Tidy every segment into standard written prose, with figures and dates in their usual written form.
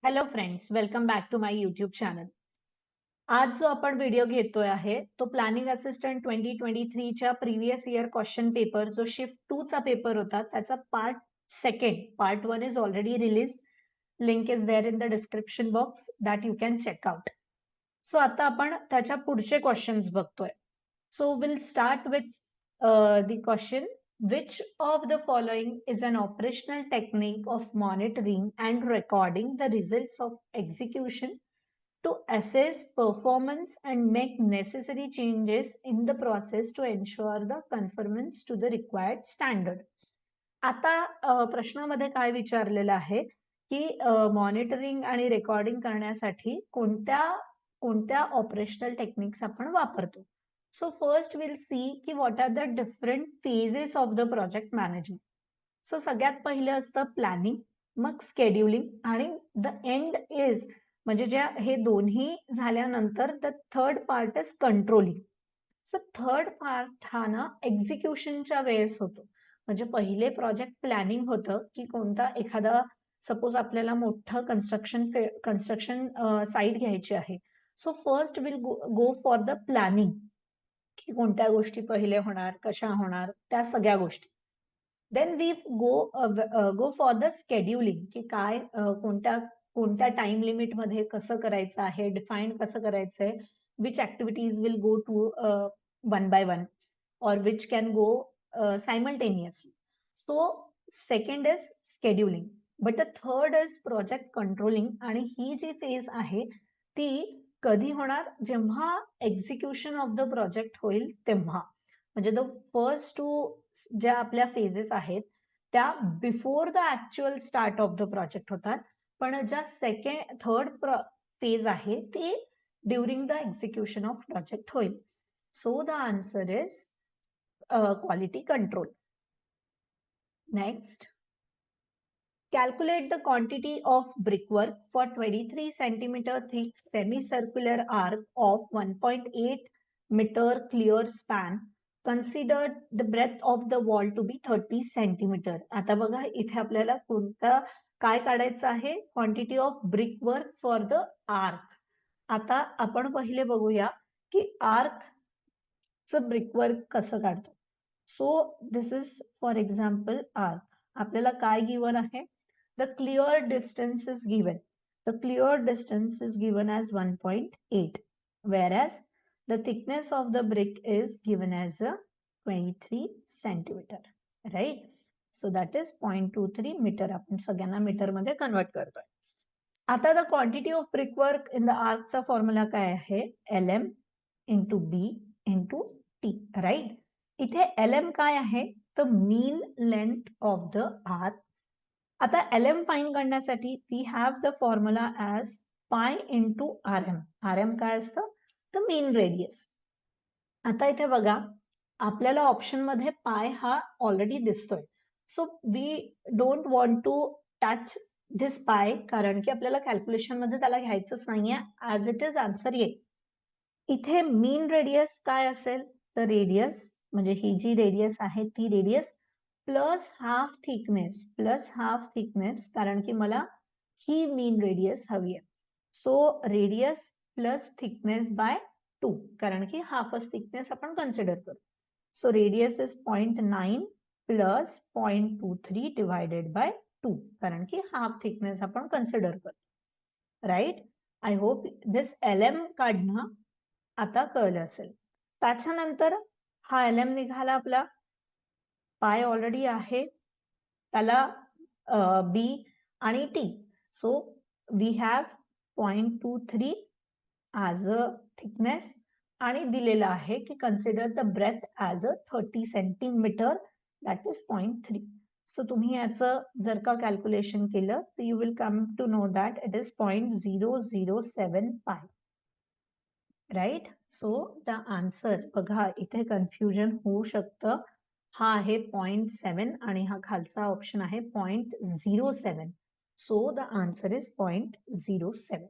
Hello friends, welcome back to my YouTube channel. आज जो आपण व्हिडिओ घेतोय आहे तो प्लॅनिंग असिस्टंट 2023 च्या प्रिव्हियस इयर क्वेश्चन पेपर जो शिफ्ट 2 चा पेपर होता त्याचा part 1 is already release. Link is there in the description box that you can check out. So आता आपण त्याच्या पुढचे क्वेश्चन्स बघतोय. So will start with the question. Which of the following is an operational technique of monitoring and recording the results of execution to assess performance and make necessary changes in the process to ensure the conformance to the required standard? आता प्रश्नामध्ये काय विचारलेलं आहे की monitoring आणि recording करण्यासाठी कोणत्या कोणत्या ऑपरेशनल टेक्निक्स आपण वापरतो. सो फर्स्ट विल सी की what are the different phases of the project management. So सगळ्यात पहिलं असतं प्लॅनिंग, मग स्केड्युलिंग आणि द एंड इज म्हणजे ज्या हे दोन्ही झाल्यानंतर the third part is controlling. So third part हा ना एक्झिक्युशनच्या वेळेस होतो. म्हणजे पहिले प्रोजेक्ट प्लॅनिंग होतं की कोणता एखादा सपोज आपल्याला मोठं कन्स्ट्रक्शन साईट घ्यायची आहे. So first will go for the planning की कोणत्या गोष्टी पहिले होणार, कशा होणार, त्या सगळ्या गोष्टी. Then we go for the scheduling की काय कोणत्या टाइम लिमिट मध्ये कसं करायचं आहे, डिफाईन कसं करायचंय, which activities will go to one by one or which can go simultaneously. So second is scheduling, but the third is project controlling. आणि ही जी फेज आहे ती कधी होणार, जेव्हा एक्झिक्युशन ऑफ द प्रोजेक्ट होईल तेव्हा. म्हणजे द फर्स्ट टू ज्या आपल्या फेजेस आहेत त्या before the actual start of the project होतात, पण ज्या थर्ड फेज आहे ती during the execution of project होईल. So the answer is quality control. Next, calculate the quantity of brickwork for 23 centimeter thick semicircular arc of 1.8 meter clear span. Consider the breadth of the wall to be 30 centimeter. आता बघा इथे आपल्याला कोणता काय काढायचं आहे, quantity of brickwork for the arc. आता आपण पहिले बघूया की आर्क चं ब्रिकवर्क कसं काढतो. So this is for example arc. आपल्याला काय given आहे, the clear distance is given. The clear distance is given as 1.8, whereas the thickness of the brick is given as a 23 centimeter, right? So that is 0.23 meter. आपण सगळ्यांना metre मध्ये convert करतोय. आता the quantity of brickwork in the arc चा formula काय आहे, LM into B into T, right? इथे LM काय आहे, the mean length of the arc. आता LM फाइंड करण्यासाठी we have the formula as pi into RM. RM काय असतं, द मीन रेडियस. आता इथे बघा आपल्याला ऑप्शन मध्ये पाय हा ऑलरेडी दिसतोय. So we don't want to touch this pi, कारण की आपल्याला कॅल्क्युलेशन मध्ये त्याला घ्यायचंच नाहीये, ऍज इट इज आन्सर येईल. इथे मीन रेडियस काय असेल, द रेडियस म्हणजे ही जी रेडियस आहे ती रेडियस प्लस हाफ थिकनेस, कारण की मला ही मीन रेडियस हवी आहे. So radius plus thickness by 2, कारण की हाफच थिकनेस आपण कन्सिडर करू. So radius is 0.9 plus 0.23 divided by 2, कारण की हाफ थिकनेस आपण कन्सिडर करू, right. I hope this LM काढणं आता कळलं असेल. त्याच्यानंतर हा LM निघाला आपला, पाय ऑलरेडी आहे, त्याला B आणि T. So we have 0.23 as a thickness आणि दिलेलं आहे की consider the breadth as a 30 centimetre, that is 0.3. So तुम्ही याचं जर का कॅल्क्युलेशन केलं तर you will come to know that it is 0.007 pi, right. So the answer बघा इथे कन्फ्युजन होऊ शकतं. हा आहे 0.7 आणि हा खालचा ऑप्शन आहे 0.07. So the answer is 0.07,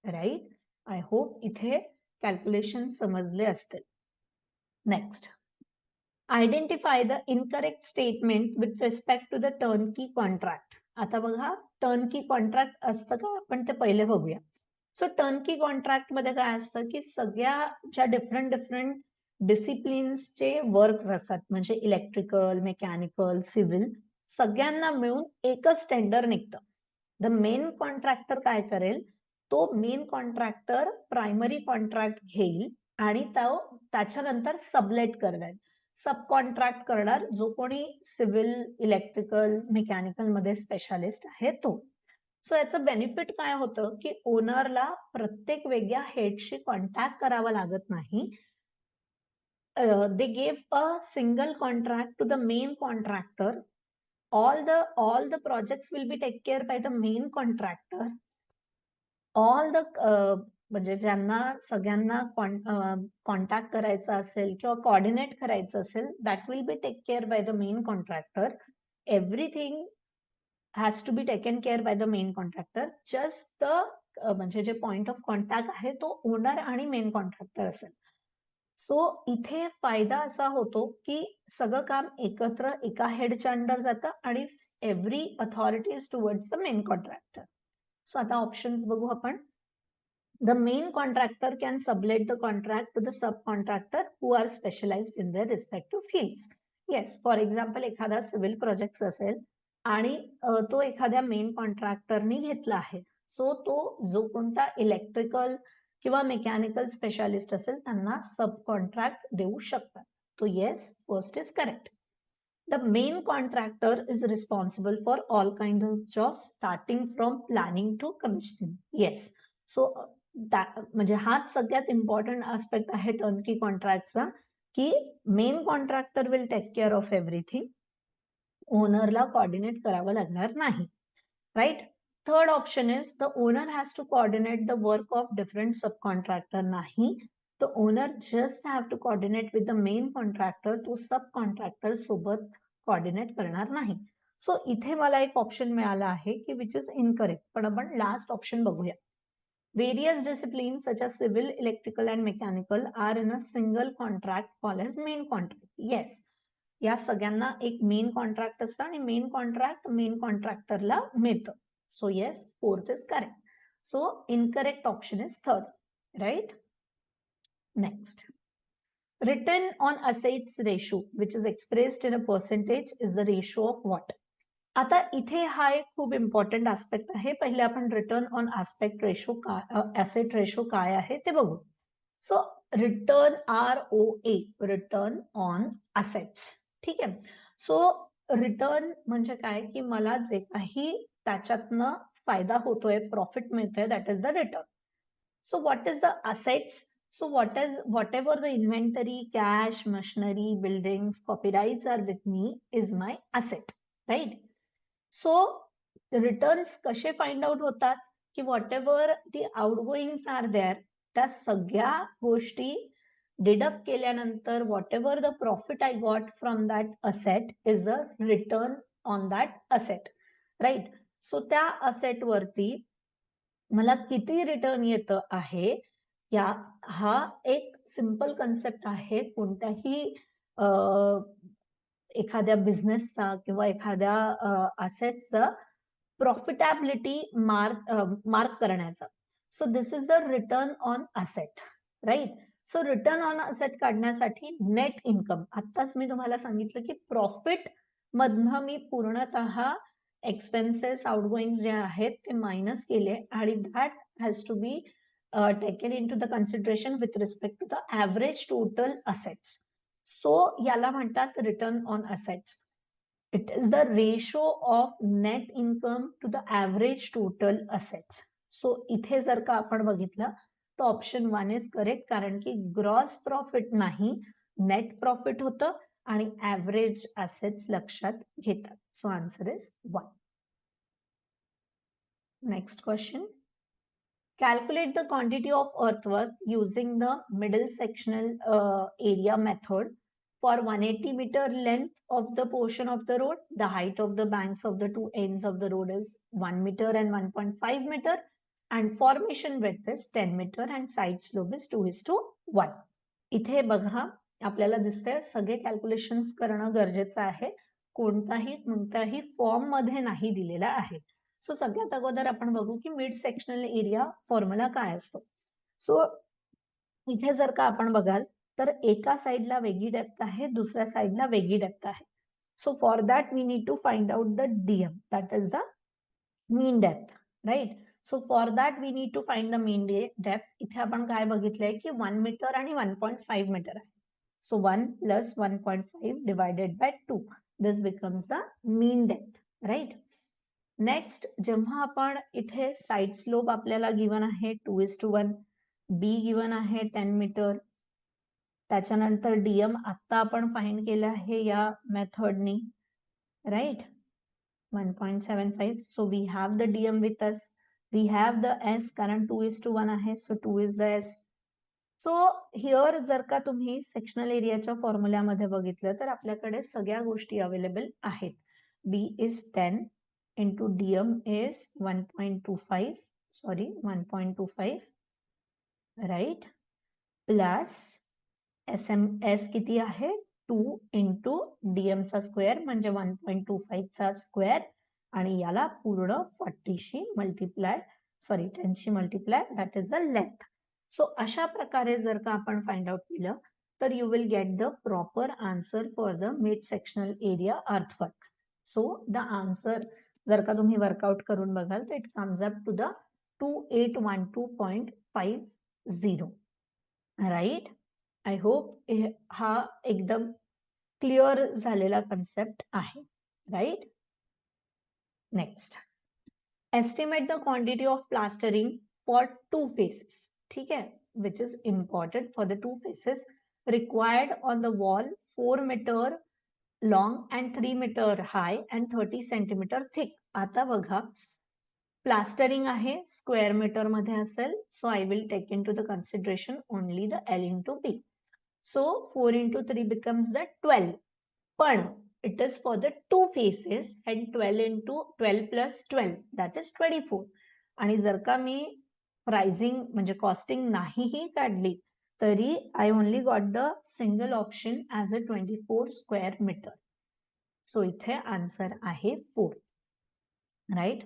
right. I hope इथे कॅल्क्युलेशन समजले असतील. Next, identify the incorrect statement with respect to the turnkey contract. आता बघा टर्नकी कॉन्ट्रॅक्ट असतं का, आपण ते पहिले बघूया. सो टर्नकी कॉन्ट्रॅक्ट मध्ये काय असतं की सगळ्या ज्या डिफरंट डिसिप्लिन्सचे वर्क्स असतात, म्हणजे इलेक्ट्रिकल, मेकॅनिकल, सिव्हिल, सगळ्यांना मिळून एकच टेंडर निघतं. द मेन कॉन्ट्रॅक्टर काय करेल, तो मेन कॉन्ट्रॅक्टर प्रायमरी कॉन्ट्रॅक्ट घेईल आणि त्याच्यानंतर सबलेट करणार, सब कॉन्ट्रॅक्ट करणार जो कोणी सिव्हिल, इलेक्ट्रिकल, मेकॅनिकल मध्ये स्पेशालिस्ट आहे तो. सो याचं बेनिफिट काय होतं की ओनरला प्रत्येक वेगळ्या हेडशी कॉन्टॅक्ट करावा लागत नाही. They gave a single contract to the main contractor. All the projects will be taken care by the main contractor. All the म्हणजे ज्यांना सगळ्यांना कॉन्टॅक्ट करायचा असेल किंवा कोऑर्डिनेट करायचं असेल, that will be take care by the main contractor. Everything has to be taken care by the main contractor. Just the म्हणजे जे point of contact आहे तो ओनर आणि मेन कॉन्ट्रॅक्टर असेल. सो इथे फायदा असा होतो की सगळं काम एकत्र एका हेडच्या अंडर जातं आणि every authority is towards the main contractor. So आता ऑप्शन्स बघू आपण. The main contractor can sublet the contract to the subcontractor who are specialized in their respective fields. Yes, for example, एखादा सिव्हिल प्रोजेक्ट असेल आणि तो एखाद्या main कॉन्ट्रॅक्टरनी घेतला आहे, सो तो जो कोणता इलेक्ट्रिकल किंवा मेकॅनिकल स्पेशालिस्ट असेल त्यांना सब कॉन्ट्रॅक्ट देऊ शकतात. तो yes, first is correct. The main contractor is responsible for all kinds of jobs starting from planning to commissioning. Yes. So म्हणजे हाच सगळ्यात इम्पॉर्टंट आस्पेक्ट आहे टर्नकी कॉन्ट्रॅक्टचा की main contractor will take care of everything. ओनरला coordinate करावं लागणार नाही. Right. Third option is the owner has to coordinate the work of different sub contractor. नाही, the owner just have to coordinate with the main contractor. तो sub contractor सोबत coordinate करणार नाही. सो इथे मला एक ऑप्शन मिळाला आहे की विच इज इनकरेक्ट. पण आपण लास्ट ऑप्शन बघूया. Various disciplines such as civil, electrical and mechanical are in a single contract called as main contract. Yes, या सगळ्यांना एक मेन कॉन्ट्रॅक्ट असतं आणि मेन कॉन्ट्रॅक्ट मेन कॉन्ट्रॅक्टरला मिळतं. So yes, fourth is correct. So incorrect option is third. Right. Next. Return on assets ratio, which is expressed in a percentage, is the ratio of what? आता इथे हा एक खूप important aspect आहे. पहिले आपण return on aspect ratio asset ratio काय आहे ते बघू. So return ROA, return on assets. ठीक आहे. सो रिटर्न म्हणजे काय की मला जे काही त्याच्यातनं फायदा होतोय, प्रॉफिट मिळतोय, that is the return. So what is the assets? So whatever the inventory, cash, machinery, buildings, copyrights are with me is my asset, right? So the returns कसे फाइंड आउट होतात की whatever the outgoings are there, त्या सगळ्या गोष्टी deduct केल्यानंतर whatever the profit I got from that asset is a return on that asset, right? So त्या asset वरती मला किती रिटर्न येतं आहे, या हा एक सिंपल कन्सेप्ट आहे. कोणत्याही एखाद्या बिझनेसचा किंवा एखाद्या असेटचा प्रॉफिटॅबिलिटी मार्क करण्याचा. So this is the return on asset. Right. So return on asset काढण्यासाठी नेट इन्कम, आत्ताच मी तुम्हाला सांगितलं की प्रॉफिट मधनं मी पूर्णतः एक्सपेन्सेस, आउटगोईंग जे आहेत ते मायनस केले आणि that has to be taken into the consideration with respect to the average total assets. So याला म्हणतात return on assets. It is the ratio of net income to the average total assets. So इथे जर का आपण बघितलं तर option 1 is correct, कारण की ग्रॉस प्रॉफिट नाही, नेट प्रॉफिट होतं आणि ऍव्हरेज असेट्स लक्षात घेतात. So answer is 1. Next question. Calculate the quantity of earthwork using the middle sectional area method for 180 meter length of the portion of the road. The height of the banks of the two ends of the road is 1 meter and 1.5 meter and formation width is 10 meter and side slope is 2:1. इथे बघा आपल्याला दिसतंय सगळे calculations करणं गरजेचं आहे. कोणताही form मध्ये नाही दिलेला आहे. सो सगळ्यात अगोदर आपण बघू की मिड सेक्शनल एरिया फॉर्म्युला काय असतो. सो इथे जर का आपण बघाल तर एका साइडला वेगळी डेप्थ आहे, दुसऱ्या साइडला वेगळी डेप्थ आहे. So for that we need to find out the DM, that is the mean depth, right. So for that we need to find the mean depth. इथे आपण काय बघितलंय की 1 मीटर आणि 1.5 मीटर आहे. So 1 plus 1.5 divided by 2, this becomes the mean depth, right. Next, जेव्हा आपण इथे साइड स्लोप आपल्याला गिवन आहे 2:1, बी गिवन आहे 10 मीटर, त्याच्यानंतर डीएम आता आपण फाइंड केलं आहे या मेथडनी, right, 1.75. So we have the DM with us. We have the S कारण 2:1 आहे. So 2 is the S. So here जर का तुम्ही सेक्शनल एरियाच्या फॉर्म्युल्यामध्ये बघितलं तर आपल्याकडे सगळ्या गोष्टी अवेलेबल आहेत. B is 10 into DM is 1.25, sorry 1.25, right, plus SMS किती आहे 2 into DM चा स्क्वेअर म्हणजे 1.25 चा स्क्वेअर आणि याला पूर्ण 40 शी मल्टिप्लाय, सॉरी 10 शी multiply, that is the length. So अशा प्रकारे जर का आपण फाइंड आउट केलं तर you will get the proper answer for the mid sectional area earthwork. So the answer जर का तुम्ही वर्कआउट करून बघाल तर it comes up to the 2812.50, right. I hope हा एकदम क्लिअर झालेला कन्सेप्ट आहे, right. Next, estimate the quantity of plastering for 2 faces, ठीक है, which is important for the 2 faces required on the wall 4 metre long and 3 metre high and 30 centimetre thick. आता बघा plastering आहे square metre मध्ये असेल, so I will take into the consideration only the L into B. So 4 into 3 becomes the 12. पण it is for the 2 faces and 12 into 12 plus 12, that is 24. आणि जर का मी pricing म्हणजे costing नाहीही काढली तरी I only got the single option as a 24 square meter. So इथे answer आहे 4, right.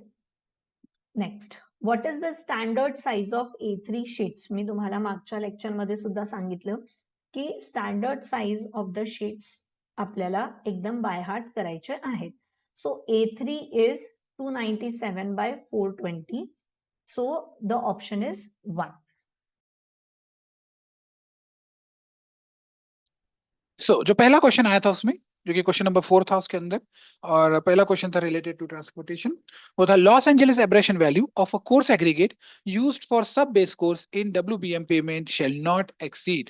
Next, what is the standard size of A3 sheets. मी तुम्हाला मागच्या लेक्चर मध्ये सुद्धा सांगितलं की standard size of the sheets आपल्याला एकदम बाय हार्ट करायचे आहेत. So A3 is 297 by 420. So the option is 1. सो जो पहला क्वेश्चन आया था उसमें, जो कि क्वेश्चन नंबर 4 था उसके अंदर, और पहला क्वेश्चन था रिलेटेड टू ट्रांसपोर्टेशन. वो था Los Angeles abrasion value of a coarse aggregate used for sub base course in WBM pavement shall not exceed.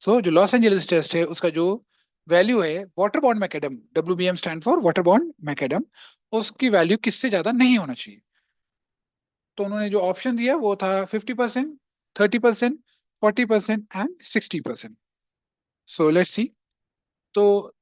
So जो लॉस एंजलिस टेस्ट है उसका जो वैल्यू है water bound macadam, WBM stand for water bound macadam, उसकी value किससे ज्यादा नहीं होना चाहिए. तो उन्होंने जो ऑप्शन दिया वो था 50%, 30%, 40% एंड 60%. So let's see. तो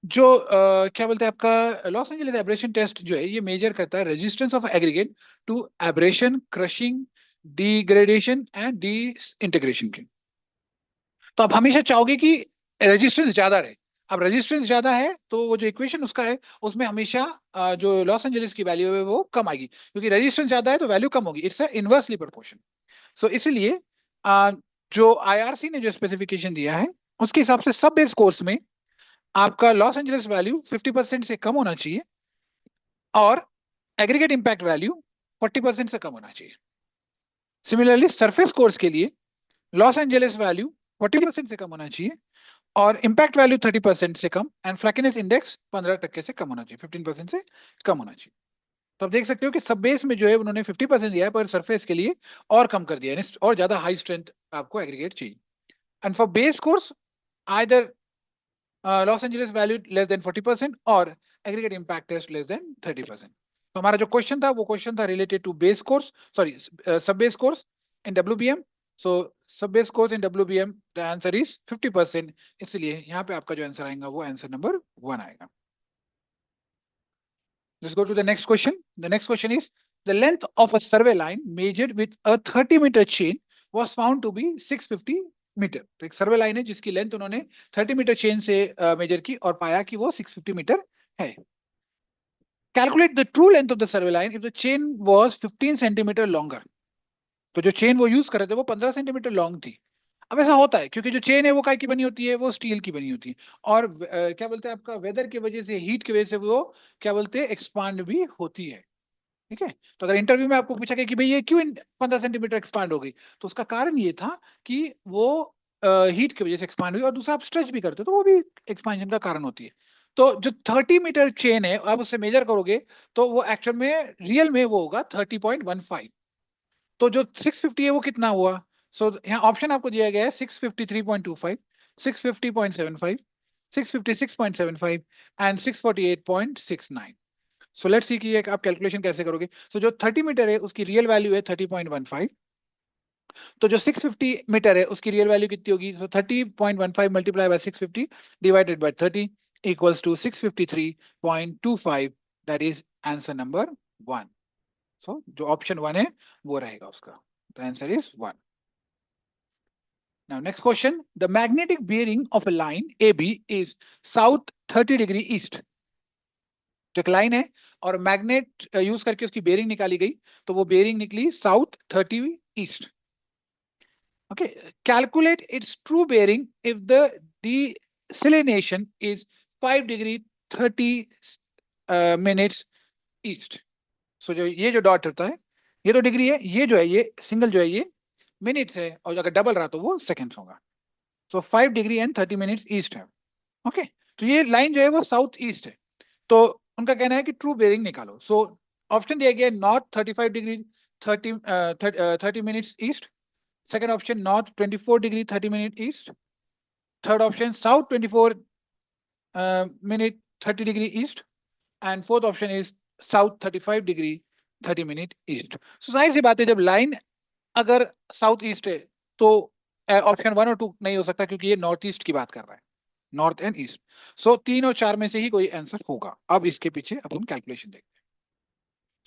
जो क्या बोलते हैं आपका लॉस एंजलिस एब्रेशन टेस्ट जो है ये मेजर करता है resistance of aggregate to abrasion, crushing, degradation and disintegration के. तो आप हमेशा चाहोगे कि रेजिस्टेंस ज्यादा रहे. अब रेजिस्टेंस ज्यादा है तो वो जो इक्वेशन उसका है उसमें हमेशा जो लॉस एंजलिस की वैल्यू है वो कम आएगी, क्योंकि रेजिस्टेंस ज्यादा है तो वैल्यू कम होगी. It's inversely proportion. सो इसीलिए जो IRC ने जो स्पेसिफिकेशन दिया है उसके हिसाब से सब बेस कोर्स में आपका लॉस एंजलिस वैल्यू 50% से कम होना चाहिए और एग्रीगेट इंपैक्ट वैल्यू 40% से कम होना चाहिए. सिमिलरली सरफेस कोर्स के लिए लॉस एंजलिस वैल्यू 40% से कम होना चाहिए और इंपैक्ट वैल्यू 30% से कम एंड फ्लैकीनेस इंडेक्स 15% से कम होना चाहिए, 15% से कम होना चाहिए. तो आप देख सकते हो कि सब बेस में जो है उन्होंने 50% दिया है, पर सरफेस के लिए और कम कर दिया है, और ज्यादा हाई स्ट्रेंथ आपको एग्रीगेट चाहिए. And for base course either Los Angeles value less than 40% और aggregate impact test less than 30%. तो हमारा जो क्वेश्चन था वो क्वेश्चन था related to base course, sorry sub base course in WBM. So sub base course in WBM the answer is 50%. इसलिए यहाँ पे आपका जो आंसर आएगा वो आंसर नंबर 1 आएगा. Let's go to the next question. The next question is the length of a survey line measured with a 30-meter chain was found to be 650 metre. तो एक सर्वे लाइन है जिसकी लेंथ उन्होंने 30 metre chain से major की और पाया कि वो 650 मीटर है. Calculate the true length of the survey line if the chain was 15 centimeter longer. तो जो चेन वो यूज कर रहे थे वो 15 सेंटीमीटर लॉन्ग थी. अब ऐसा होता है क्योंकि जो चेन है वो काय की बनी होती है, वो स्टील की बनी होती है. और क्या बोलते हैं आपका, वेदर की वजह से, हीट की वजह से वो क्या बोलते हैं एक्सपांड भी होती है. ठीक है. तो अगर इंटरव्यू में आपको पूछा गया कि भाई ये क्यों 15 सेंटीमीटर एक्सपांड हो गई, तो उसका कारण ये था कि वो हीट की वजह से एक्सपांड हुई, और दूसरा आप स्ट्रेच भी करते हो तो वो भी एक्सपांशन का कारण होती है. तो जो 30 मीटर चेन है आप उससे मेजर करोगे तो वो एक्चुअल में रियल में वो होगा 30.15. तो जो 650 है वो कितना हुआ? सो यहाँ ऑप्शन आपको दिया गया है 653.25, 650.75, 656.75 एंड 648.69. सो लेट्स सी कि ये आप कैलकुलेशन कैसे करोगे. सो जो 30 मीटर है उसकी रियल वैल्यू है 30.15. तो जो 650 मीटर है उसकी रियल वैल्यू कितनी होगी? So 30.15 multiply by 650 divided by 30 equals to 653.25. That is answer number 1. सो जो ऑप्शन 1 है वो रहेगा उसका. The answer is 1. Now next question. The magnetic bearing of a line AB is south 30 degree east. जो एक line है और मैग्नेट यूज करके उसकी बेरिंग निकाली गई, तो वो बेरिंग निकली south 30 east. Okay. Calculate its true bearing if the declination is 5 degree 30 minutes east. So जो ये जो डॉट होता है ये तो डिग्री है, ये जो है ये सिंगल जो है ये मिनट्स है, और अगर डबल रहा तो वो सेकंड्स होगा. सो 5 डिग्री एंड 30 मिनट्स ईस्ट है. ओके. तो ये लाइन जो है वो साउथ ईस्ट है. तो उनका कहना है कि ट्रू बेरिंग निकालो. सो ऑप्शन दिया गया north 35 degree 30 minutes east. Second option north 24 degree 30 minute east. Third option south 24 minute 30 degree east. And fourth option is south 35 degree 30 minute east. सो जाहिर सी बात है जब लाइन अगर साउथ ईस्ट है तो ऑप्शन 1 और 2 नहीं हो सकता, क्योंकि ये नॉर्थ ईस्ट की बात कर रहा है, नॉर्थ एंड ईस्ट. सो 3 और 4 में से ही कोई आंसर होगा. अब इसके पीछे अपन कैलकुलेशन देखते हैं.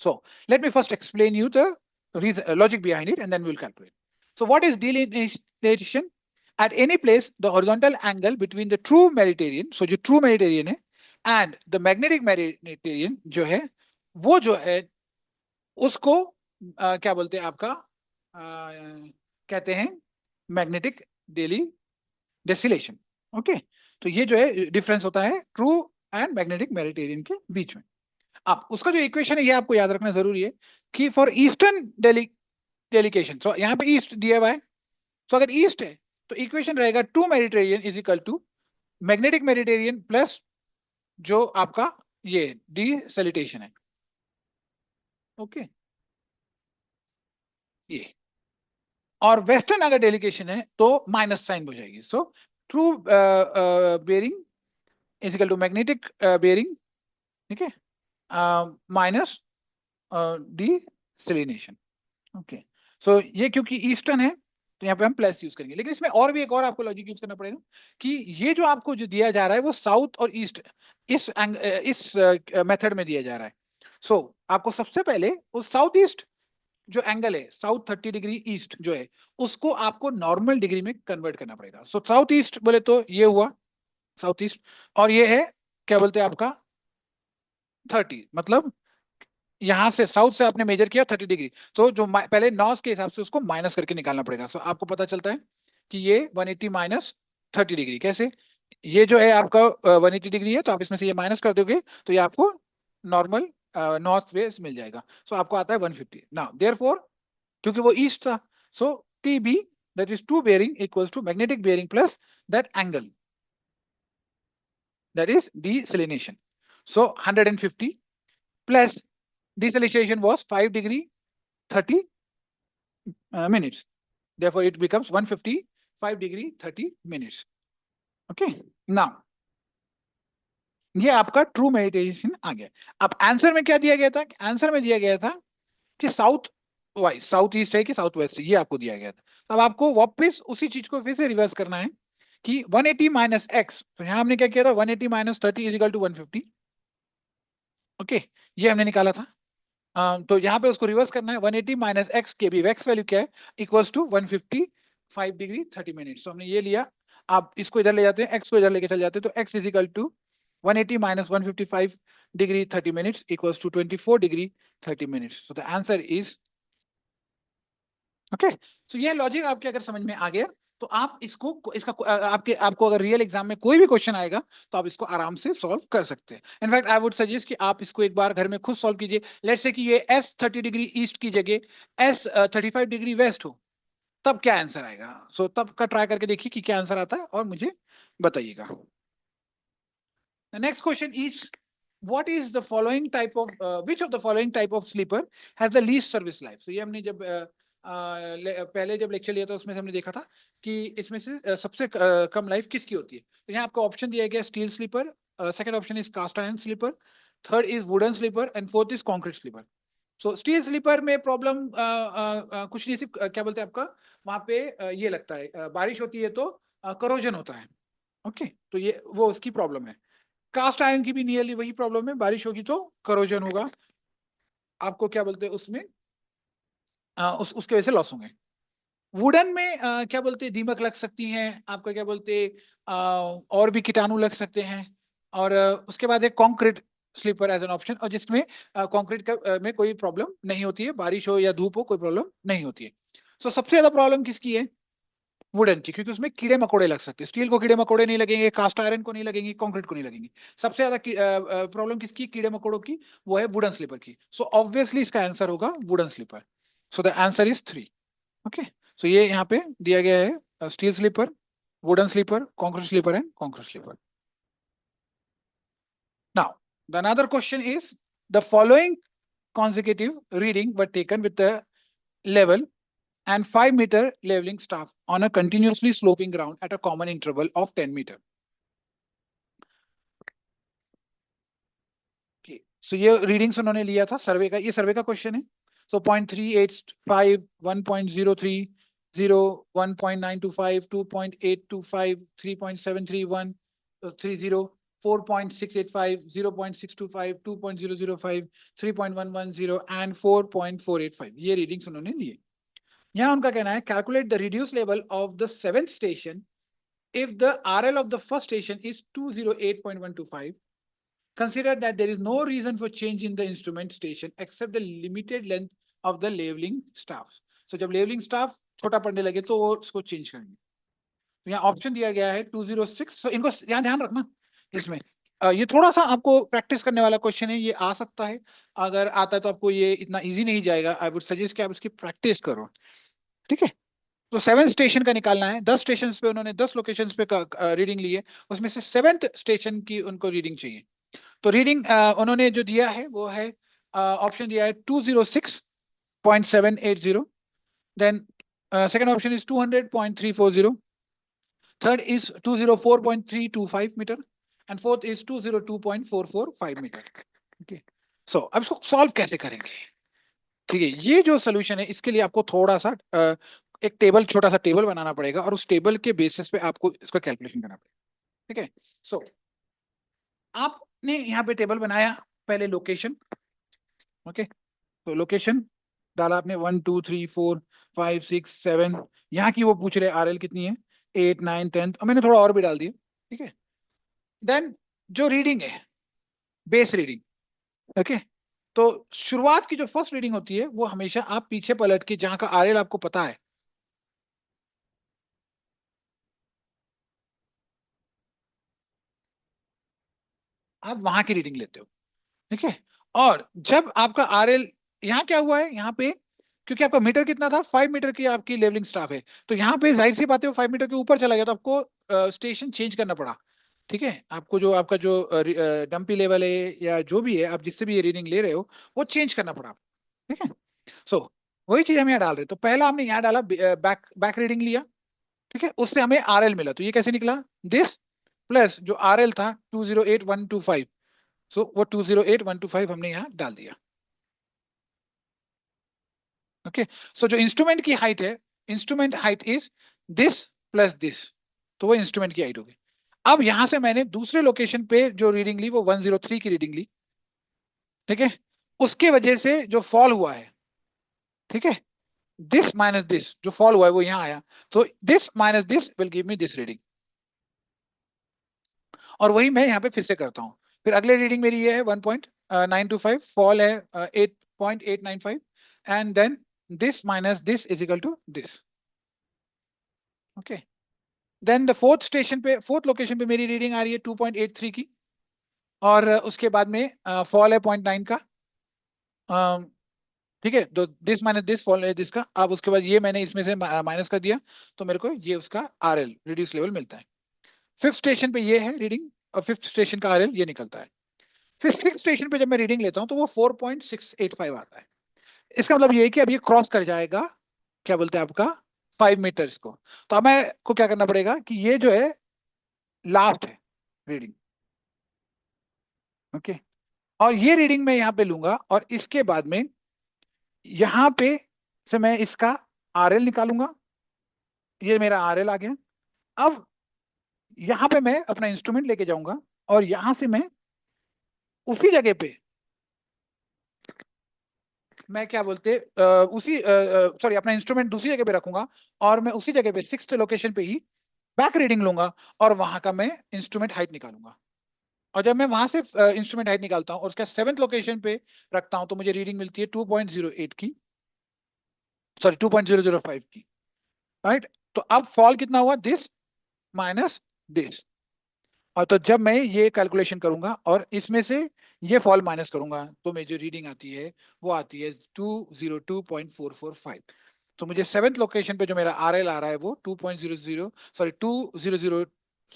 So let me first explain you the logic behind it and then we'll calculate. So what is delineation? At any place the horizontal angle between the true meridirian, so जो true meridirian है, and the magnetic meridirian जो है वो जो है उसको क्या बोलते हैं आपका कहते हैं मैग्नेटिक डेली डेसिलेशन. ओके. तो ये जो है डिफरेंस होता है ट्रू एंड मैग्नेटिक मेरिटेरियन के बीच में. अब उसका जो इक्वेशन है ये आपको याद रखना जरूरी है कि फॉर ईस्टर्न डेलिकेशन, सो यहाँ पे ईस्ट दिया हुआ है. सो अगर ईस्ट है तो इक्वेशन रहेगा true meridian is equal to magnetic meridian plus जो आपका ये डीसैलिटेशन है. ओके. ये और वेस्टर्न अगर डेलिकेशन है तो माइनस साइन हो जाएगी. So true bearing is equal to magnetic bearing. ठीक है. Minus desalination. ओके. सो ये क्योंकि ईस्टर्न है तो यहाँ पे हम प्लस यूज करेंगे, लेकिन इसमें और भी एक और आपको लॉजिक यूज करना पड़ेगा कि ये जो आपको जो दिया जा रहा है वो साउथ और ईस्ट इस मेथड में दिया जा रहा है. सो आपको सबसे पहले उस साउथ ईस्ट जो एंगल है साउथ 30 डिग्री ईस्ट जो है उसको आपको नॉर्मल डिग्री में कन्वर्ट करना पड़ेगा. सो साउथ ईस्ट बोले तो ये हुआ साउथ ईस्ट, और ये है क्या बोलते हैं आपका 30, मतलब यहां से साउथ से आपने मेजर किया 30 डिग्री. सो जो पहले नॉर्थ के हिसाब से उसको माइनस करके निकालना पड़ेगा. सो आपको पता चलता है कि ये 180 माइनस 30 डिग्री कैसे, ये जो है आपका 180 डिग्री है तो आप इसमें से ये माइनस कर दोगे तो ये आपको नॉर्मल नॉर्थ वेस्ट मिल जाएगा. सो आपको आता है 150. नाउ देयरफॉर क्योंकि वो ईस्ट था, so T B that is true bearing equals to magnetic bearing plus that angle that is declination. So 150 plus deceleration was 5 degree 30 minutes. Therefore, it becomes 155 degree 30 minutes. Okay. Now, ये आपका true meditation आ गया. अब answer में क्या दिया गया था? Answer में दिया गया था कि साउथ वाइज, साउथ ईस्ट है कि साउथ वेस्ट है, ये आपको दिया गया था. अब आपको वापस उसी चीज को फिर से रिवर्स करना है कि 180 माइनस एक्स. तो यहाँ हमने क्या किया था 180 minus 30 is equal to 150. Okay. ये हमने निकाला था. तो यहाँ पे उसको रिवर्स करना है. 180 माइनस एक्स के भी एक्स वैल्यू क्या है इक्वल्स टू 155 डिग्री 30 मिनट्स. तो हमने ये लिया. आप इसको इधर ले जाते हैं, एक्स को इधर लेके चले जाते हैं, तो x is equal to 180 minus 155 degree 30 minutes equals to 24 degree 30 minutes. So the answer is okay. So ये लॉजिक आपके अगर समझ में आ गया तो आप इसका आपको अगर रियल एग्जाम में कोई भी क्वेश्चन आएगा तो आप इसको आराम से सॉल्व कर सकते हैं. इनफैक्ट आई वुड सजेस्ट कि आप इसको एक बार घर में खुद सॉल्व कीजिए. लेट्स से कि ये S30 डिग्री ईस्ट की जगह S35 डिग्री वेस्ट हो, तब क्या आंसर आएगा. सो तब का ट्राई करके देखिए कि क्या आंसर आता है और मुझे बताइएगा. The next question is, what is the following type of which of the following type of sleeper has the least service life? So ये हमने जब पहले जब लेक्चर लिया था उसमें से हमने देखा था कि इसमें से सबसे कम लाइफ किसकी होती है. तो यहाँ आपको ऑप्शन दिया गया steel sleeper, second option is cast iron sleeper, third is wooden sleeper and fourth is concrete sleeper. So steel sleeper में प्रॉब्लम कुछ नहीं, सिर्फ क्या बोलते हैं आपका वहां पे ये लगता है बारिश होती है तो करोजन होता है. ओके तो ये वो उसकी प्रॉब्लम है. कास्ट आयरन की भी नियरली वही प्रॉब्लम है, बारिश होगी तो करोजन होगा, आपको क्या बोलते हैं उसमें उसके वजह से लॉस होंगे. वुडन में क्या बोलते हैं दीमक लग सकती हैं, आपका क्या बोलते हैं और भी कीटाणु लग सकते हैं. और उसके बाद एक concrete sleeper as an option, और जिसमें कॉन्क्रीट में कोई प्रॉब्लम नहीं होती है, बारिश हो या धूप हो कोई प्रॉब्लम नहीं होती है. सो सबसे ज्यादा प्रॉब्लम किसकी है? वुडन की, क्योंकि उसमें कीड़े मकोड़े लग सकते हैं. स्टील को कीड़े मकोड़े नहीं लगेंगे, कास्ट आयरन को नहीं लगेंगे, कंक्रीट को नहीं लगेंगे. सबसे ज्यादा प्रॉब्लम किसकी कीड़े मकोड़ों की? वो है वुडन स्लीपर की. सो ऑब्वियसली इसका आंसर होगा wooden sleeper. So the answer is 3. Okay so ये यहाँ पे दिया गया है steel sleeper, wooden sleeper, concrete sleeper and concrete sleeper. Now the another question is the following consecutive reading were taken with the level and 5 meter leveling staff on a continuously sloping ground at a common interval of 10 meter. Okay. So ये readings उन्होंने लिया था सर्वे का, ये सर्वे का question है. सो 0.385, 1.030, 1.925, 2.825, 3.731, 30, 4.685, 0.625, 2.005, 3.110 and 4.485 ये readings उन्होंने लिए. यहाँ उनका कहना है calculate the reduce level of the seventh station if the RL of the first station is 208.125. Consider that there is no reason for change in the instrument station except the limited length of the leveling staff. So जब leveling staff छोटा पड़ने लगे तो वो उसको change करेंगे. तो यहाँ ऑप्शन दिया गया है 206. so इनको यहाँ ध्यान रखना इसमें ये थोड़ा सा आपको प्रैक्टिस करने वाला क्वेश्चन है, ये आ सकता है, अगर आता है तो आपको ये इतना इजी नहीं जाएगा. आई वुड सजेस्ट कि आप इसकी प्रैक्टिस करो. ठीक है तो 7 स्टेशन का निकालना है. 10 स्टेशन पे उन्होंने 10 लोकेशन पे रीडिंग ली है, उसमें से 7th स्टेशन की उनको रीडिंग चाहिए. तो रीडिंग उन्होंने जो दिया है वो है ऑप्शन दिया है 206.780, then second option is 200.340, third is 204.325 metre and fourth is 202.445 metre. Okay so अब इसको सॉल्व कैसे करेंगे? ठीक है ये जो सोल्यूशन है इसके लिए आपको थोड़ा सा एक टेबल, छोटा सा टेबल बनाना पड़ेगा और उस टेबल के बेसिस पे आपको इसका कैलकुलेशन करना पड़ेगा. ठीक है सो आपने यहाँ पे टेबल बनाया, पहले लोकेशन. ओके तो लोकेशन डाला आपने 1 2 3 4 5 6 7, यहाँ की वो पूछ रहे आरएल कितनी है 8 9 10, और मैंने थोड़ा और भी डाल दिया. ठीक है देन जो रीडिंग है बेस रीडिंग. ओके तो शुरुआत की जो फर्स्ट रीडिंग होती है वो हमेशा आप पीछे पलट के जहां का आरएल आपको पता है आप वहां की रीडिंग लेते हो. ठीक है और जब आपका आरएल यहाँ क्या हुआ है, यहाँ पे क्योंकि आपका मीटर कितना था 5 मीटर की आपकी लेवलिंग स्टाफ है, तो यहाँ पे जाहिर सी बात है 5 मीटर के ऊपर चला गया तो आपको स्टेशन चेंज करना पड़ा. ठीक है आपको जो आपका जो डंपी लेवल है या जो भी है आप जिससे भी ये रीडिंग ले रहे हो वो चेंज करना पड़ा. ठीक है सो वही चीज हम यहाँ डाल रहे हैं. तो पहला हमने यहाँ डाला बैक बैक रीडिंग लिया. ठीक है उससे हमें आरएल मिला, तो ये कैसे निकला दिस प्लस जो आरएल था 208.125, सो वो 208.125 हमने यहाँ डाल दिया. ओके सो जो इंस्ट्रूमेंट की हाइट है, instrument height is this plus this, तो वो इंस्ट्रूमेंट की हाइट होगी. अब यहां से मैंने दूसरे लोकेशन पे जो रीडिंग ली वो 103 की रीडिंग ली. ठीक है उसके वजह से जो फॉल हुआ है, ठीक है दिस माइनस दिस जो फॉल हुआ है वो यहां आया, तो this minus this will give me this reading. और वही मैं यहाँ पे फिर से करता हूँ। फिर अगले रीडिंग मेरी ये है 1.925, फॉल है 8.895, and then this minus this is equal to this. Okay, then the fourth location पे मेरी रीडिंग आ रही है 2.83 की, और उसके बाद में फॉल है 0.9 का। ठीक है, तो दिस माइनस दिस फॉल है दिस का। अब उसके बाद ये मैंने इसमें से माइनस कर दिया, तो मेरे को ये उसका RL रिड्यूस लेवल मिलता है। फिफ्थ स्टेशन पे ये है रीडिंग, और फिफ्थ स्टेशन का RL ये निकलता है। फिर सिक्स स्टेशन पे जब मैं रीडिंग लेता हूँ तो वो 4.685 आता है। इसका मतलब ये है कि अब ये क्रॉस कर जाएगा, क्या बोलते हैं आपका, 5 मीटर्स को। तो अब मैं को क्या करना पड़ेगा कि ये जो है लास्ट है रीडिंग। ओके, और ये रीडिंग मैं यहाँ पे लूंगा, और इसके बाद में यहाँ पे से मैं इसका RL निकालूंगा। ये मेरा RL आ गया। अब यहाँ पे मैं अपना इंस्ट्रूमेंट लेके जाऊंगा, और यहां से मैं उसी जगह पे मैं क्या बोलते उसी सॉरी अपना इंस्ट्रूमेंट दूसरी जगह पे रखूंगा, और मैं उसी जगह पे सिक्स्थ लोकेशन पे ही बैक रीडिंग लूंगा, और वहां का मैं इंस्ट्रूमेंट हाइट निकालूंगा। और जब मैं वहां से इंस्ट्रूमेंट हाइट निकालता हूँ और उसका सेवंथ लोकेशन पे रखता हूँ, तो मुझे रीडिंग मिलती है 2.08 की, सॉरी 2.005 की। राइट, तो अब फॉल कितना हुआ, दिस माइनस दिस। और तो जब मैं ये कैलकुलेशन करूंगा और इसमें से ये फॉल माइनस करूंगा, तो मेरी जो रीडिंग आती है वो आती है 202.445। तो मुझे सेवेंथ लोकेशन पे जो मेरा RL आ रहा है वो 2.00 सॉरी 200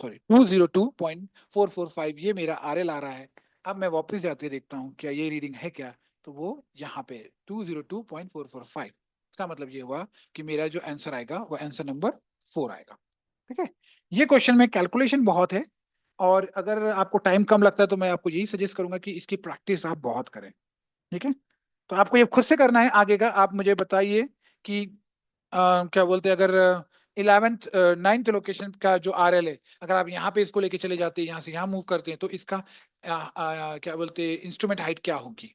सॉरी 202.445 ये मेरा RL आ रहा है। अब मैं वापस जाके देखता हूँ क्या ये रीडिंग है क्या, तो वो यहाँ पे 202.445। इसका मतलब ये हुआ कि मेरा जो आंसर आएगा वो आंसर नंबर 4 आएगा। ठीक है, ये क्वेश्चन में कैलकुलेशन बहुत है, और अगर आपको टाइम कम लगता है तो मैं आपको यही सजेस्ट करूंगा कि इसकी प्रैक्टिस आप बहुत करें। ठीक है, तो आपको ये खुद से करना है। आगे का आप मुझे बताइए कि क्या बोलते हैं, अगर 11th 9th लोकेशन का जो RL है, अगर आप यहाँ पे इसको लेके चले जाते हैं, यहाँ से यहाँ मूव करते हैं, तो इसका क्या बोलते हैं इंस्ट्रूमेंट हाइट क्या होगी।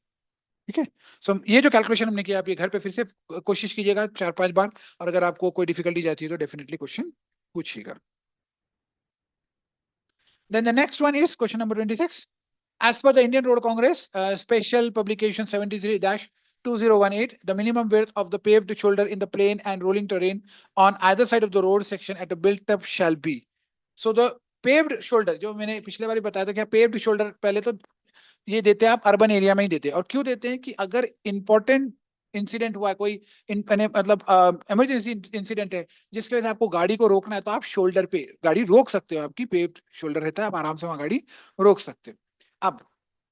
ठीक है, सो ये जो कैलकुलेशन हमने किया, आप ये घर पे फिर से कोशिश कीजिएगा 4-5 बार, और अगर आपको कोई डिफिकल्टी जाती है तो डेफिनेटली क्वेश्चन पूछिएगा। Then the next one is question number 26. As per the Indian Road Congress, special publication 73-2018, the minimum width of the paved shoulder in the plain and rolling terrain on either side of the road section at a built-up shall be. So the paved shoulder, जो मैंने पिछले बार बताया था, क्या paved shoulder पहले तो ये देते हैं आप अर्बन एरिया में ही देते हैं। और क्यों देते हैं कि अगर इंपॉर्टेंट इंसिडेंट हुआ है, कोई मतलब इमरजेंसी इंसिडेंट है जिसकी वजह से आपको गाड़ी को रोकना है, तो आप शोल्डर पे गाड़ी रोक सकते हो। आपकी पेव्ड शोल्डर रहता है, आप आराम से वहां गाड़ी रोक सकते हो। अब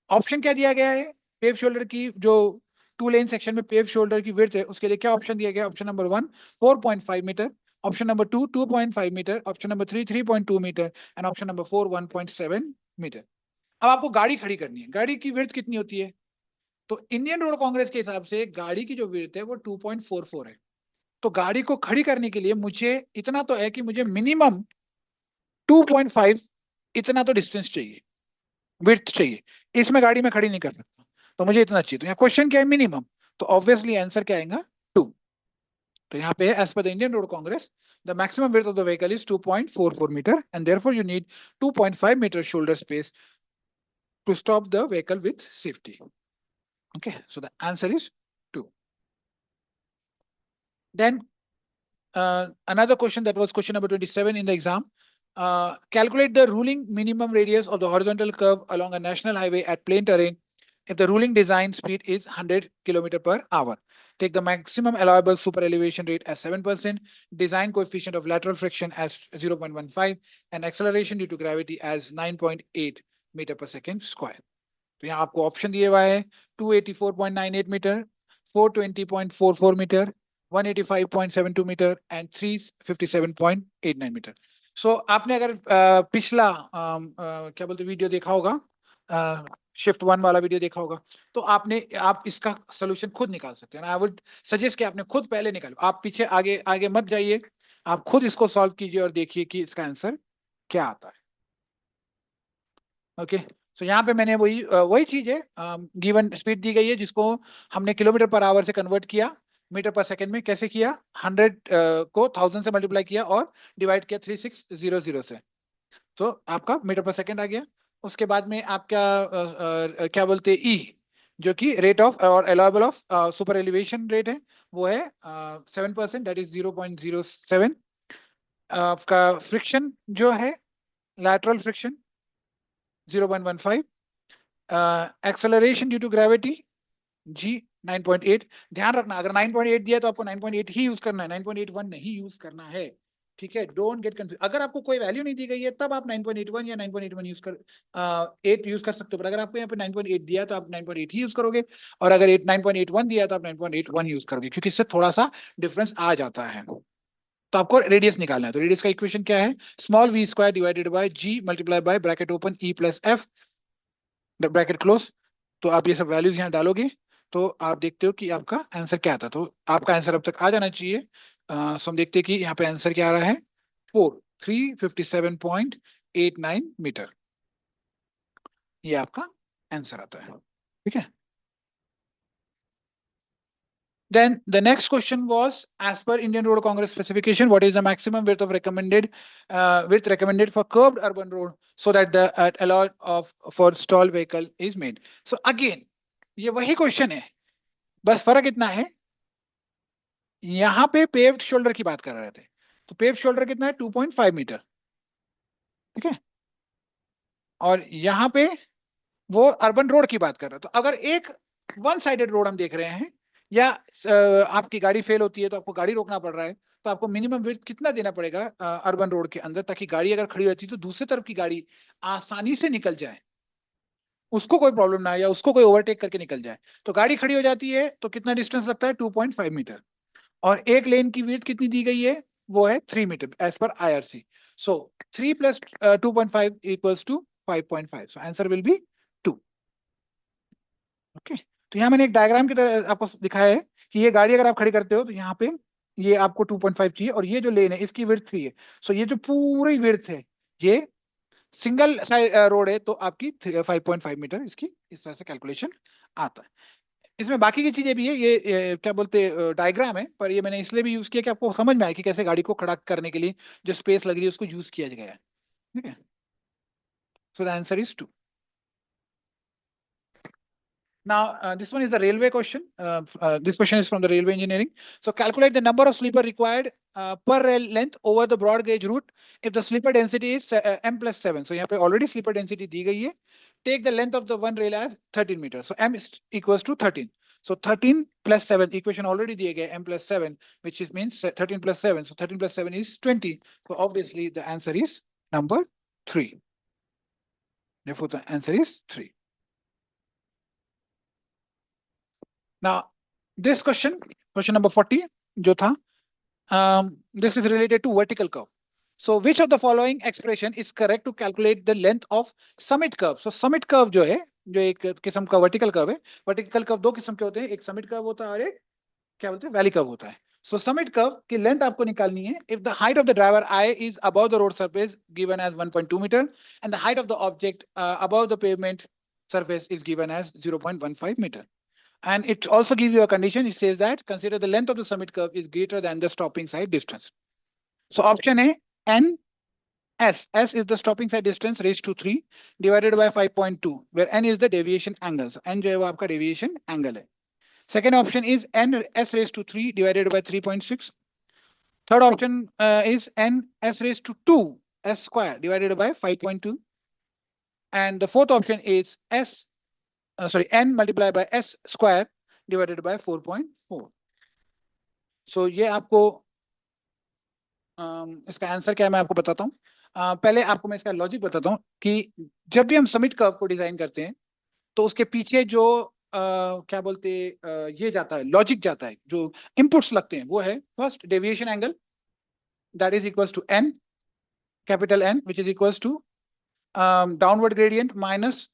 ऑप्शन क्या दिया गया है, पेव शोल्डर की जो 2 लेन सेक्शन में पेव शोल्डर की विड्थ है उसके लिए क्या ऑप्शन दिया गया। Option number 1 4.5 metre, option number 2 2.5 metre, option number 3 3.2 metre, and option number 4 1.7 metre. अब आपको गाड़ी खड़ी करनी है, गाड़ी की विड्थ कितनी होती है, तो इंडियन रोड कांग्रेस के हिसाब से गाड़ी की जो विड्थ है वो 2.44 है। तो गाड़ी को खड़ी करने के लिए मुझे इतना तो है कि मुझे मिनिमम 2.5 इतना तो डिस्टेंस चाहिए, विड्थ चाहिए। इसमें गाड़ी में खड़ी नहीं कर सकता, तो मुझे इतना चाहिए। तो यहाँ क्वेश्चन क्या है, मिनिमम, तो ऑब्वियसली आंसर क्या आएगा, 2। तो यहाँ पे एज पर the Indian Road Congress the maximum width of the vehicle is 2.44 meter, and therefore you need 2.5 meter shoulder space to stop the vehicle with safety. Okay, so the answer is 2. Then another question, that was question number 27 in the exam. Calculate the ruling minimum radius of the horizontal curve along a national highway at plain terrain if the ruling design speed is 100 km/h. Take the maximum allowable super elevation rate as 7%, design coefficient of lateral friction as 0.15, and acceleration due to gravity as 9.8 meter per second square. तो यहाँ आपको option दिए हुआ है 284.98 metre, 420.44 metre, 185.72 metre and 357.89 metre. So आपने अगर पिछला क्या बोलते वीडियो देखा होगा, शिफ्ट 1 वाला वीडियो देखा होगा, तो आप इसका सोल्यूशन खुद निकाल सकते हैं। आई वुड सजेस्ट कि आपने खुद पहले निकालो, आप पीछे आगे आगे मत जाइए, आप खुद इसको सॉल्व कीजिए और देखिए कि इसका आंसर क्या आता है। ओके, सो यहाँ पे मैंने वही चीज है, गिवन स्पीड दी गई है जिसको हमने km/h से कन्वर्ट किया मीटर पर सेकंड में। कैसे किया, 100 को 1000 से मल्टीप्लाई किया और डिवाइड किया 3600 से। तो आपका मीटर पर सेकेंड आ गया। उसके बाद में आपका क्या बोलते हैं ई, जो कि रेट ऑफ और allowable of super elevation rate है, वो है 7%, दैट इज 0.07। आपका फ्रिक्शन जो है, lateral friction 0.15। Acceleration due to gravity G 9.8। ध्यान रखना, अगर 9.8 दिया तो आपको 9.8 ही यूज करना है, 9.81 नहीं यूज करना है, ठीक है। Don't get confuse. अगर आपको कोई वैल्यू नहीं दी गई है तब आप 9.81 या 9.81 यूज कर 8 यूज कर सकते हो, पर अगर आपको यहाँ पे 9.8 दिया तो आप 9.8 ही यूज करोगे, और अगर 9.81 दिया तो आप 9.81 यूज करोगे, क्योंकि इससे थोड़ा सा डिफरेंस आ जाता है। तो आपको रेडियस निकालना है, तो रेडियस का इक्वेशन क्या है, small v square divided by g multiply by bracket open e plus f bracket close. तो आप ये सब वैल्यूज यहाँ डालोगे तो आप देखते हो कि आपका आंसर क्या आता है। तो आपका आंसर अब तक आ जाना चाहिए। सो हम देखते हैं कि यहाँ पे आंसर क्या आ रहा है, 357.89 मीटर, ये आपका आंसर आता है, ठीक है। Then the next question was, as per Indian Road Congress specification, what is the maximum width of width recommended for curved urban road so that the allowed of for stall vehicle is made? So again, ये वही question है, बस फर्क इतना है, यहाँ पे paved shoulder की बात कर रहे थे, तो पेव्ड शोल्डर कितना है, 2.5 मीटर, ठीक है। और यहाँ पे वो अर्बन रोड की बात कर रहे हैं। तो अगर एक वन साइडेड रोड हम देख रहे हैं, या आपकी गाड़ी फेल होती है तो आपको गाड़ी रोकना पड़ रहा है, तो आपको मिनिमम विड्थ कितना देना पड़ेगा अर्बन रोड के अंदर, ताकि गाड़ी अगर खड़ी रहती है तो दूसरी तरफ की गाड़ी आसानी से निकल जाए, उसको कोई प्रॉब्लम ना आए, या उसको कोई ओवरटेक करके निकल जाए। तो गाड़ी खड़ी हो जाती है तो कितना डिस्टेंस लगता है, 2.5 मीटर। और एक लेन की विड्थ कितनी दी गई है, वो है 3 मीटर एज पर IRC। So 3 plus 2.5 equals to 5.5, so answer will be 2। Okay, तो यहाँ मैंने एक डायग्राम की तरह आपको दिखाया है कि ये गाड़ी अगर आप खड़ी करते हो तो यहाँ पे ये आपको 2.5 चाहिए, और ये जो लेन है इसकी विड्थ 3 है। सो ये जो पूरी विड्थ है, ये सिंगल साइड रोड है तो आपकी 5.5 मीटर इसकी इस तरह से कैलकुलेशन आता है। इसमें बाकी की चीजें भी है, ये क्या बोलते हैं डायग्राम है, पर ये मैंने इसलिए भी यूज किया कि आपको समझ में आए कि कैसे गाड़ी को खड़ा करने के लिए जो स्पेस लग रही है उसको यूज किया गया है, ठीक है। सो the answer is 2। Now, this one is the railway question. This question is from the railway engineering. So, calculate the number of sleeper required per rail length over the broad gauge route if the sleeper density is m plus 7. So, यहाँ पे already sleeper density दी गई है. Take the length of the one rail as 13 meters. So, m is equals to 13. So, 13 plus 7, equation already दिए गए, m plus 7, which is means 13 plus 7. So, 13 plus 7 is 20. So, obviously, the answer is number 3. Therefore, the answer is 3. Now, this question number 40, जो था, this is related to vertical curve. So, which of the following expression is correct to calculate the length of summit curve? So, summit curve जो है, जो एक किस्म का vertical curve है, vertical curve दो किस्म के होते हैं, एक summit curve होता है और एक क्या बोलते हैं valley curve होता है। So, summit curve की length आपको निकालनी है if the height of the driver eye is above the road surface given as 1.2 meter and the height of the object above the pavement surface is given as 0.15 meter. And it also gives you a condition. It says that consider the length of the summit curve is greater than the stopping side distance. So option A, N S. S is the stopping side distance raised to 3 divided by 5.2, where N is the deviation angle. So N जो है वो आपका deviation angle है. Second option is N S raised to 3 divided by 3.6. Third option is N S raised to 2 S square divided by 5.2. And the fourth option is N multiplied by S square divided by 4.4. So ये आपको इसका answer क्या है मैं आपको बताता हूँ। पहले आपको मैं इसका लॉजिक बताता हूँ कि जब भी हम समिट कर्व को डिजाइन करते हैं तो उसके पीछे जो क्या बोलते ये जाता है, लॉजिक जाता है, जो इनपुट्स लगते हैं वो है first deviation angle, that is equals to N, capital N, which is equals to downward gradient minus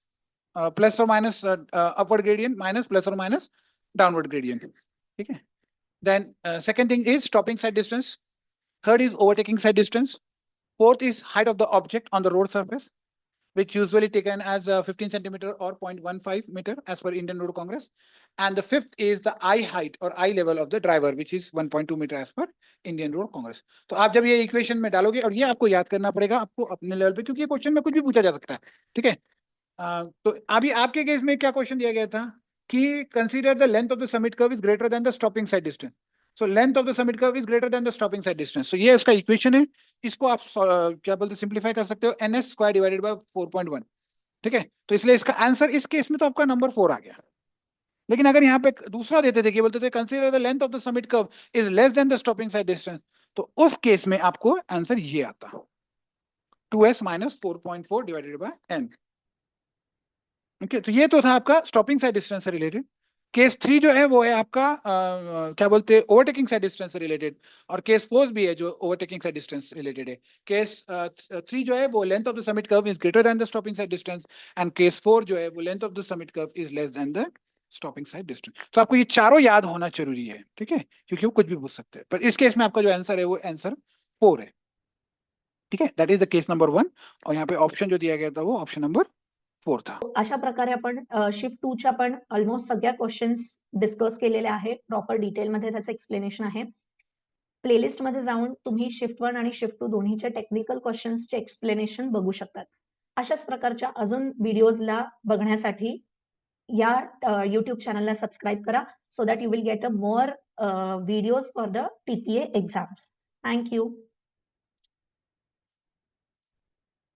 plus और minus upward gradient minus plus और माइनस डाउनवर्ड ग्रेडियंट, ठीक है। Then second thing is stopping sight distance, third is overtaking side distance, fourth is height of the object on the road surface, which usually taken as 15 centimeter or 0.15 meter as per Indian Road Congress. And the fifth is the eye height or eye level of the driver, which is 1.2 meter as per Indian Road Congress. तो आप जब ये equation में डालोगे, और ये आपको याद करना पड़ेगा आपको अपने लेवल पे, क्योंकि ये क्वेश्चन में कुछ भी पूछा जा सकता है, ठीक है। तो अभी आपके केस में क्या क्वेश्चन दिया गया था कि consider the length of the summit curve is greater than the stopping sight distance. So length of the summit curve is greater than the stopping sight distance. So ये उसका इक्वेशन है। इसको आप क्या बोलते हैं, सिंप्लीफाई कर सकते हो, NS स्क्वायर डिवाइडेड बाय 4.1, ठीक है। तो इसलिए इसका आंसर इस केस में तो आपका नंबर 4 आ गया। लेकिन अगर यहाँ पे दूसरा देते थे कि बोलते थे consider the length of the summit curve is less than the stopping sight distance, तो उस केस में आपको आंसर ये आता, 2s minus 4.4 divided by n। Okay, तो ये तो था आपका स्टॉपिंग साइड डिस्टेंस से रिलेटेड। केस 3 जो है वो है आपका क्या बोलते हैं, ओवरटेकिंग साइड डिस्टेंस से रिलेटेड। और केस 4 भी है जो ओवरटेकिंग साइड डिस्टेंस रिलेटेड है। केस 3 जो है वो length of the summit curve is greater than the stopping sight distance, and case 4 जो है वो length of the summit curve is less than the stopping sight distance. तो आपको ये चारों याद होना जरूरी है, ठीक है, क्योंकि वो कुछ भी पूछ सकते हैं। पर इस केस में आपका जो आंसर है वो आंसर 4 है, ठीक है। That is the case number 1। और यहाँ पे ऑप्शन जो दिया गया था वो ऑप्शन नंबर 4 था। अशा प्रकारे आपण शिफ्ट 2 च्या पण ऑलमोस्ट सगळ्या क्वेश्चन्स डिस्कस केलेले आहे. प्रॉपर डिटेलमध्ये त्याचं एक्सप्लेनेशन आहे. प्लेलिस्टमध्ये जाऊन तुम्ही शिफ्ट 1 आणि शिफ्ट 2 दोन्हीच्या टेक्निकल क्वेश्चन्सचे एक्सप्लेनेशन बघू शकतात. अशाच प्रकारच्या अजून व्हिडिओजला बघण्यासाठी या YouTube चॅनलला सबस्क्राईब करा, so that you will get a more videos for the TPA exams. Thank you.